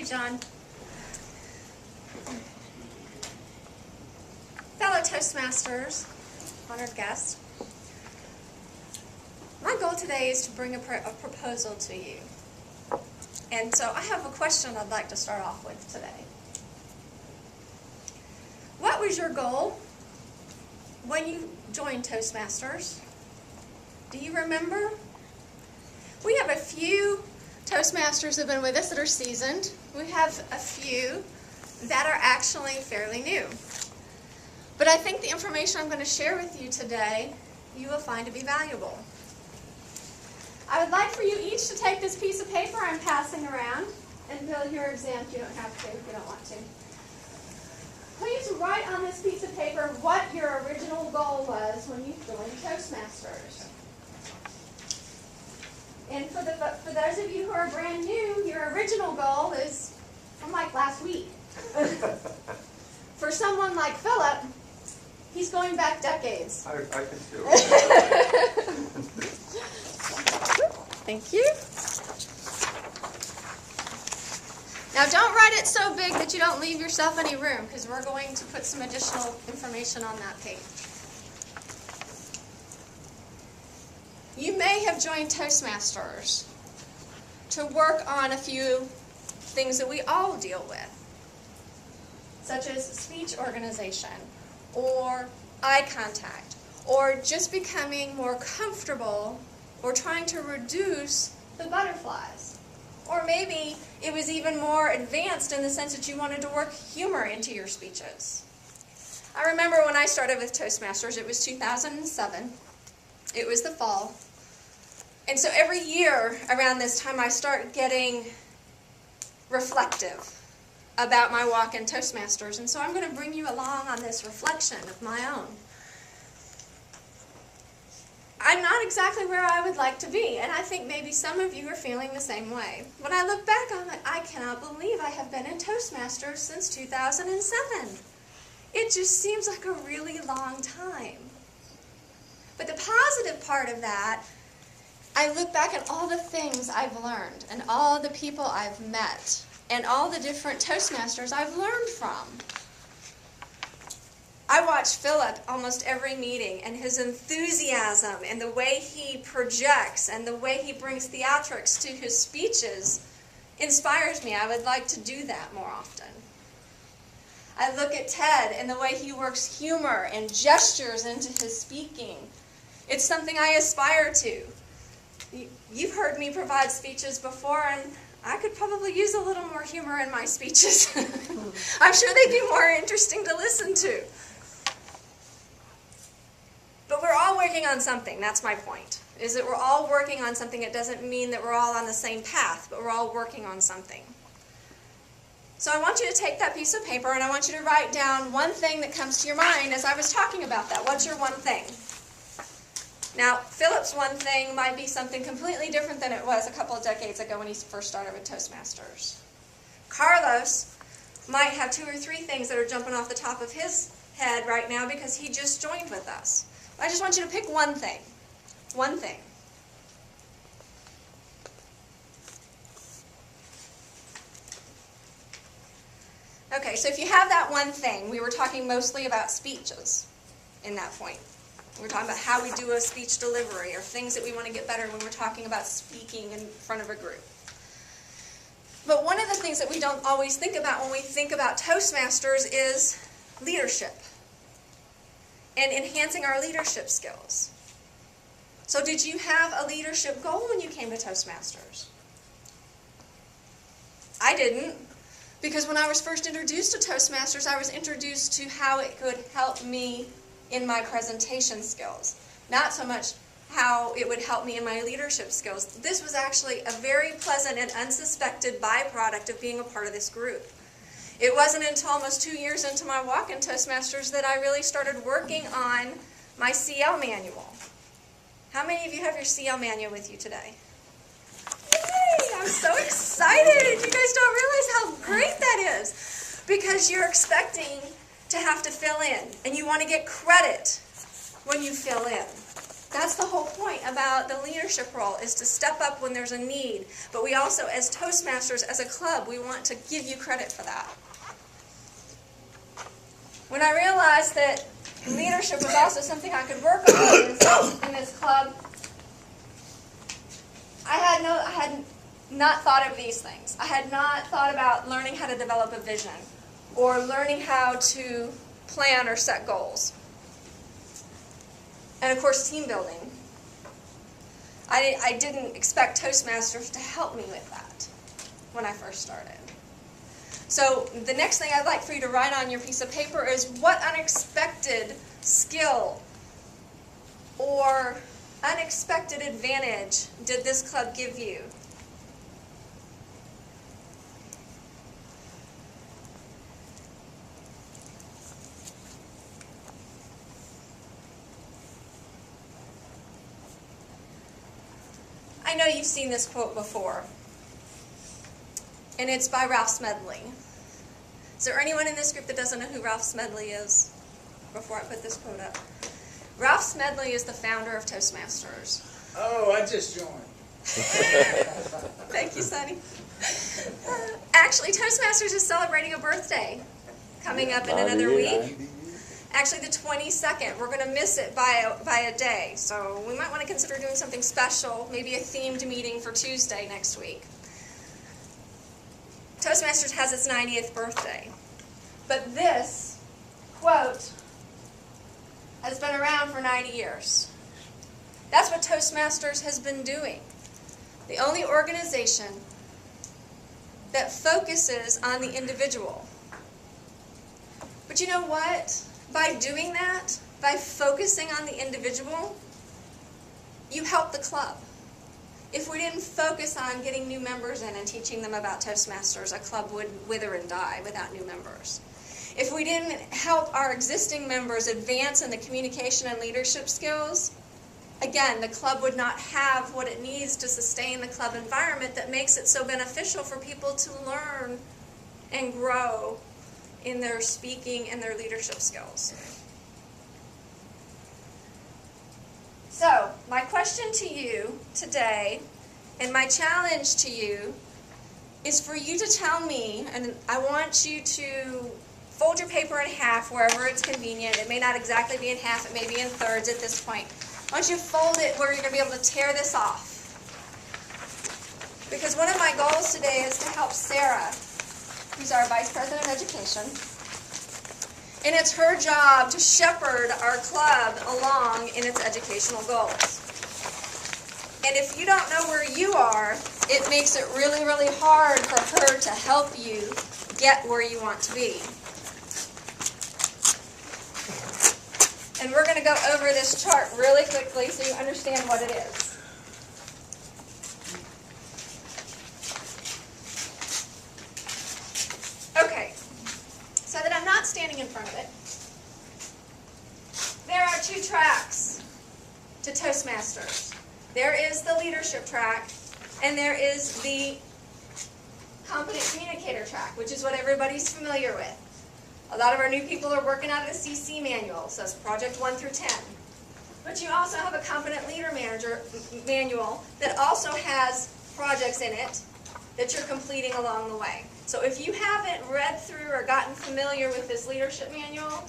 John. Fellow Toastmasters, honored guests, my goal today is to bring a proposal to you. And so I have a question I'd like to start off with today. What was your goal when you joined Toastmasters? Do you remember? We have a few Toastmasters that have been with us that are seasoned. We have a few that are actually fairly new. But I think the information I'm going to share with you today, you will find to be valuable. I would like for you each to take this piece of paper I'm passing around, and Bill, you're exempt, you don't have to if you don't want to. Please write on this piece of paper what your original goal was when you joined Toastmasters. And for those of you who are brand new, your original goal is from like last week. For someone like Philip, he's going back decades. I can do it. Thank you. Now don't write it so big that you don't leave yourself any room, because we're going to put some additional information on that page. You may have joined Toastmasters to work on a few things that we all deal with, such as speech organization, or eye contact, or just becoming more comfortable, or trying to reduce the butterflies. Or maybe it was even more advanced in the sense that you wanted to work humor into your speeches. I remember when I started with Toastmasters, it was 2007. It was the fall. And so every year around this time I start getting reflective about my walk in Toastmasters. And so I'm going to bring you along on this reflection of my own. I'm not exactly where I would like to be, and I think maybe some of you are feeling the same way. When I look back on it, I cannot believe I have been in Toastmasters since 2007. It just seems like a really long time. But the positive part of that, I look back at all the things I've learned, and all the people I've met, and all the different Toastmasters I've learned from. I watch Philip almost every meeting, and his enthusiasm and the way he projects and the way he brings theatrics to his speeches inspires me. I would like to do that more often. I look at Ted and the way he works humor and gestures into his speaking. It's something I aspire to. You've heard me provide speeches before, and I could probably use a little more humor in my speeches. I'm sure they'd be more interesting to listen to. But we're all working on something. That's my point, is that we're all working on something. It doesn't mean that we're all on the same path, but we're all working on something. So I want you to take that piece of paper, and I want you to write down one thing that comes to your mind as I was talking about that. What's your one thing? Now, Philip's one thing might be something completely different than it was a couple of decades ago when he first started with Toastmasters. Carlos might have 2 or 3 things that are jumping off the top of his head right now because he just joined with us. I just want you to pick one thing. One thing. Okay, so if you have that one thing, we were talking mostly about speeches in that point. We're talking about how we do a speech delivery or things that we want to get better when we're talking about speaking in front of a group. But one of the things that we don't always think about when we think about Toastmasters is leadership and enhancing our leadership skills. So did you have a leadership goal when you came to Toastmasters? I didn't, because when I was first introduced to Toastmasters, I was introduced to how it could help me in my presentation skills, not so much how it would help me in my leadership skills. This was actually a very pleasant and unsuspected byproduct of being a part of this group. It wasn't until almost 2 years into my walk in Toastmasters that I really started working on my CL manual. How many of you have your CL manual with you today? Yay! I'm so excited! You guys don't realize how great that is, because you're expecting to have to fill in, and you want to get credit when you fill in. That's the whole point about the leadership role, is to step up when there's a need. But we also, as Toastmasters, as a club, we want to give you credit for that. When I realized that leadership was also something I could work on in this club, I had not thought of these things. I had not thought about learning how to develop a vision or learning how to plan or set goals. And of course, team building. I didn't expect Toastmasters to help me with that when I first started. So the next thing I'd like for you to write on your piece of paper is, what unexpected skill or unexpected advantage did this club give you? I know you've seen this quote before, and it's by Ralph Smedley. Is there anyone in this group that doesn't know who Ralph Smedley is before I put this quote up? Ralph Smedley is the founder of Toastmasters. Oh, I just joined. Thank you, Sonny. Actually, Toastmasters is celebrating a birthday coming up in another week. Actually, the 22nd. We're going to miss it by a day. So we might want to consider doing something special, maybe a themed meeting for Tuesday next week. Toastmasters has its 90th birthday. But this quote has been around for 90 years. That's what Toastmasters has been doing. The only organization that focuses on the individual. But you know what? By doing that, by focusing on the individual, you help the club. If we didn't focus on getting new members in and teaching them about Toastmasters, a club would wither and die without new members. If we didn't help our existing members advance in the communication and leadership skills, again, the club would not have what it needs to sustain the club environment that makes it so beneficial for people to learn and grow in their speaking and their leadership skills. So, my question to you today, and my challenge to you, is for you to tell me, and I want you to fold your paper in half wherever it's convenient. It may not exactly be in half, it may be in thirds at this point. I want you to fold it where you're going to be able to tear this off. Because one of my goals today is to help Sarah, who's our Vice President of Education, and it's her job to shepherd our club along in its educational goals. And if you don't know where you are, it makes it really, really hard for her to help you get where you want to be. And we're going to go over this chart really quickly so you understand what it is. Okay, so that I'm not standing in front of it, there are two tracks to Toastmasters. There is the leadership track, and there is the competent communicator track, which is what everybody's familiar with. A lot of our new people are working out of the CC manual, so it's project 1 through 10. But you also have a competent leader manager manual that also has projects in it that you're completing along the way. So if you haven't read through or gotten familiar with this leadership manual,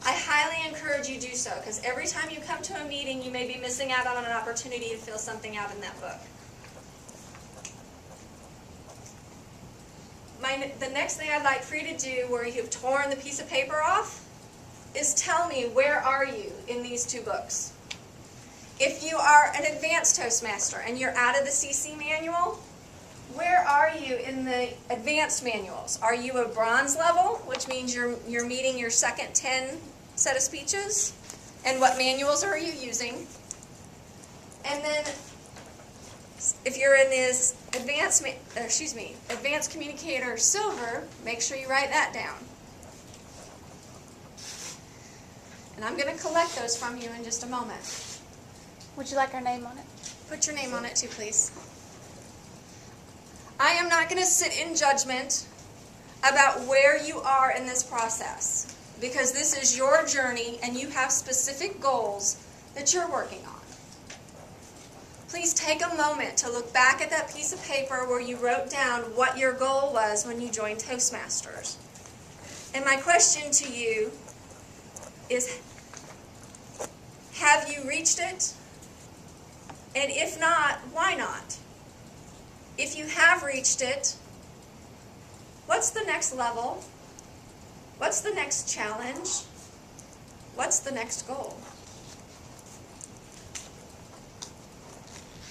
I highly encourage you do so, because every time you come to a meeting, you may be missing out on an opportunity to fill something out in that book. The next thing I'd like for you to do, where you've torn the piece of paper off, is tell me, where are you in these two books? If you are an advanced Toastmaster and you're out of the CC manual, where are you in the advanced manuals? Are you a bronze level, which means you're meeting your second 10 set of speeches? And what manuals are you using? And then, if you're in this advanced communicator silver, make sure you write that down. And I'm going to collect those from you in just a moment. Would you like our name on it? Put your name on it too, please. I am not going to sit in judgment about where you are in this process, because this is your journey and you have specific goals that you're working on. please take a moment to look back at that piece of paper where you wrote down what your goal was when you joined Toastmasters. And my question to you is, have you reached it? And if not, why not? If you have reached it, what's the next level? What's the next challenge? What's the next goal?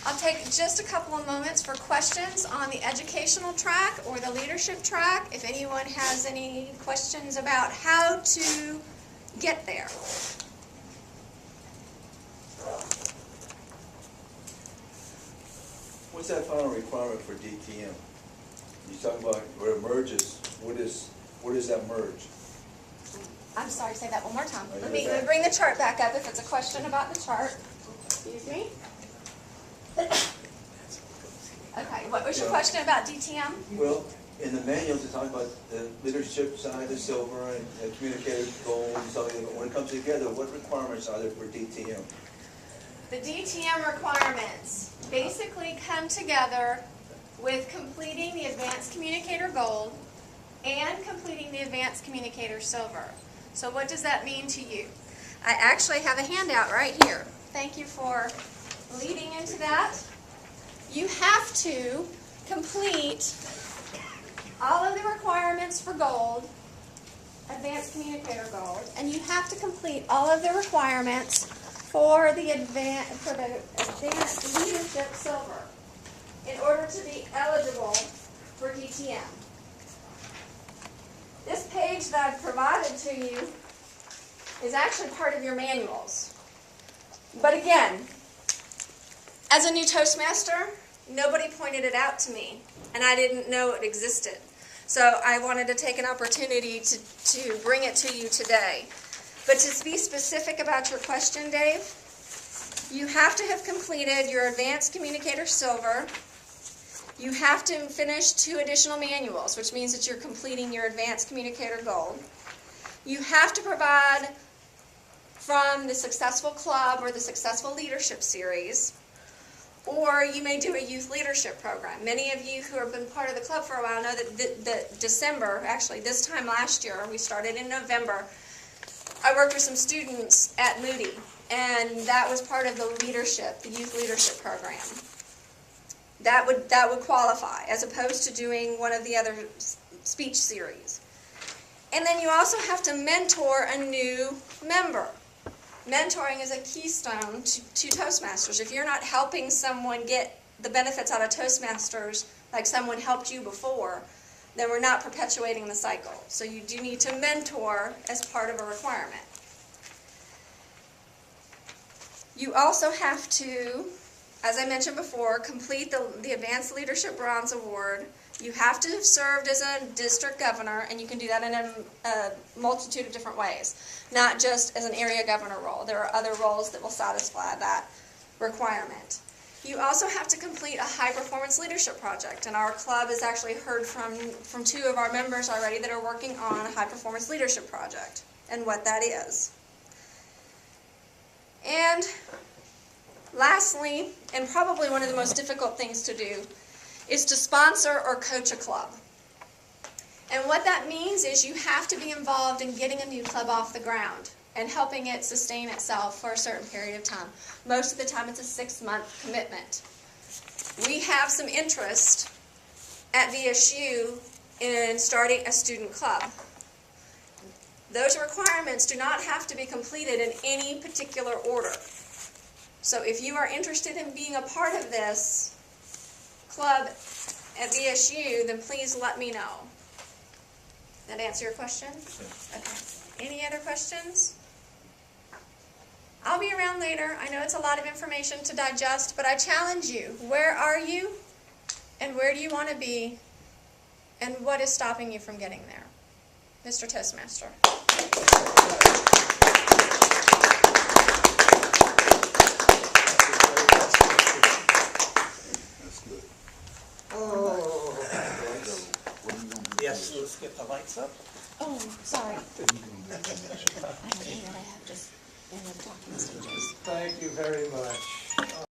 I'll take just a couple of moments for questions on the educational track or the leadership track, if anyone has any questions about how to get there. What's that final requirement for DTM? You talk about where it merges. What is that merge? I'm sorry, say that one more time. Oh, Let me bring the chart back up if it's a question about the chart. Excuse me. Okay, what was your question about DTM? Well, in the manuals, it talks about the leadership side, the silver, and communicator gold, and stuff like that. But when it comes together, what requirements are there for DTM? The DTM requirements basically come together with completing the Advanced Communicator Gold and completing the Advanced Communicator Silver. So what does that mean to you? I actually have a handout right here. Thank you for leading into that. You have to complete all of the requirements for Gold, Advanced Communicator Gold, and you have to complete all of the requirements for the Advanced Leadership Silver in order to be eligible for DTM. This page that I've provided to you is actually part of your manuals. But again, as a new Toastmaster, nobody pointed it out to me, and I didn't know it existed. So I wanted to take an opportunity to bring it to you today. But to be specific about your question, Dave, you have to have completed your Advanced Communicator Silver. You have to finish 2 additional manuals, which means that you're completing your Advanced Communicator Gold. You have to provide from the Successful Club or the Successful Leadership Series, or you may do a youth leadership program. Many of you who have been part of the club for a while know that December, actually this time last year, we started in November, I worked with some students at Moody, and that was part of the leadership, the youth leadership program. That would qualify, as opposed to doing one of the other speech series. And then you also have to mentor a new member. Mentoring is a keystone to Toastmasters. If you're not helping someone get the benefits out of Toastmasters like someone helped you before, then we're not perpetuating the cycle. So you do need to mentor as part of a requirement. You also have to, as I mentioned before, complete the Advanced Leadership Bronze Award. You have to have served as a district governor, and you can do that in a multitude of different ways, not just as an area governor role. There are other roles that will satisfy that requirement. You also have to complete a high-performance leadership project, and our club has actually heard from 2 of our members already that are working on a high-performance leadership project and what that is. And lastly, and probably one of the most difficult things to do, is to sponsor or coach a club. And what that means is you have to be involved in getting a new club off the ground and helping it sustain itself for a certain period of time. Most of the time it's a 6-month commitment. We have some interest at VSU in starting a student club. Those requirements do not have to be completed in any particular order. So if you are interested in being a part of this club at VSU, then please let me know. That answer your question? Okay. Any other questions? I'll be around later. I know it's a lot of information to digest, but I challenge you. Where are you? And where do you want to be? And what is stopping you from getting there? Mr. Toastmaster. That's good. Oh. Yes, let's get the lights up. Oh, sorry. I don't know that I have just in the talking stages. Thank you very much.